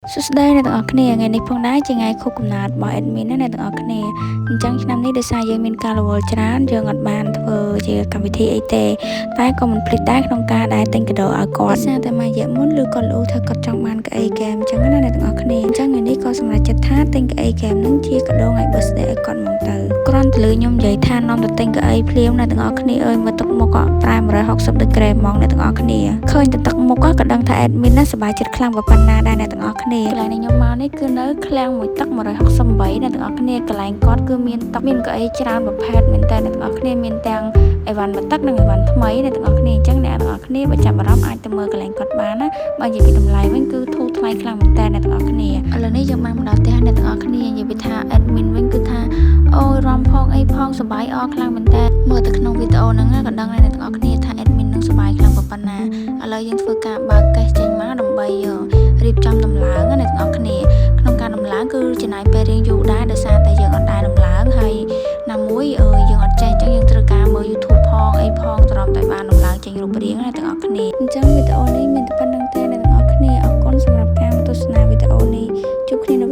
សួស្តីអ្នកទាំងអស់គ្នាថ្ងៃនេះផងដែរជាថ្ងៃខួបកំណើតរបស់ admin ណាអ្នកទាំងអស់គ្នាអញ្ចឹងឆ្នាំនេះដោយសារយើងមានការរវល់ច្រើនយើងអត់បានធ្វើជាកម្មវិធីអីទេតែក៏មិនភ្លេចដែរក្នុងការដែលទិញកាដូឲ្យគាត់ដោយសារតែមួយរយៈមុនឬគាត់លោកថាគាត់ចង់បានកៅអីហ្គេមអញ្ចឹងណាអ្នកទាំងអស់គ្នាអញ្ចឹងថ្ងៃនេះក៏សម្រេចចិត្តថាទិញកៅអីហ្គេមនឹងជាកាដូថ្ងៃ birthday ឲ្យគាត់ហ្មងទៅគ្រាន់តែលើខ្ញុំនិយាយថានាំទៅទិញកៅអីភ្លាមណាទាំងអស់គ្នាអើយមើលទឹកមុខក៏ប្រែ160ដឺក្រេហ្មងអ្នកទាំងអស់គ្នាឃើញតែទឹកមុខក៏ដឹងថា admin ណាសប្បាយចិត្តខ្លាំងប៉ុណ្ណាដែរអ្នកទាំងអស់គ្នាកន្លែងនេះខ្ញុំមកនេះគឺនៅឃ្លាំងមួយទឹក168អ្នកទាំងអស់គ្នាកន្លែងគាត់គឺមានទឹកមានកៅអីច្រើនប្រភេទមែនតើអ្នកទាំងអស់គ្នាមានទាំងអីវ៉ាន់មួយទឹកនិងអីវ៉ាន់ថ្មីអ្នកទាំងអស់គ្នាអញ្ចឹងអ្នកទាំងអស់គ្នាបើចាប់អារម្មណ៍អាចទៅមើលកន្លែងគាត់បានណាបើនិយាយពីតម្លៃវិញគឺធូរថ្លៃខ្លាំងមែនតើអ្នកទាំងអស់គ្នាឥឡូវនេះយើងបានមកដល់ផ្ទះអ្នកទាំងអស់គ្នានិយាយពីថា admin វិញគឺថាអូយរំផងអីផងសប្បាយអរខ្លាំងមែនតើមើលទៅក្នុងវីដេអូហ្នឹងក៏ដឹងដែរអ្នកទាំងអស់គ្នាថា admin នឹងសប្បាយខ្លាំងប៉ុណ្ណាឥឡូវយើងធ្វើការបើកកេសចេញមកដើម្បីរៀបចំដំឡើងណាអ្នកទាំងអស់គ្នាក្នុងការដំឡើងគឺចំណាយពេលរៀងយូរដែរដោយសារតែយើងអត់ដែរដំឡើងហើយណាមួយយើងអត់ចេះអញ្ចឹងយើងត្រូវការមើល YouTube ផងអីផងទ្រាំតែបានដំឡើងចេញរូបរាងណាទាំងអស់គ្នាអញ្ចឹងវីដេអូនេះមានតែប៉ុណ្្នឹងទេអ្នកទាំងអស់គ្នាអរគុណសម្រាប់ការទស្សនាវីដេអូនេះជួបគ្នានៅ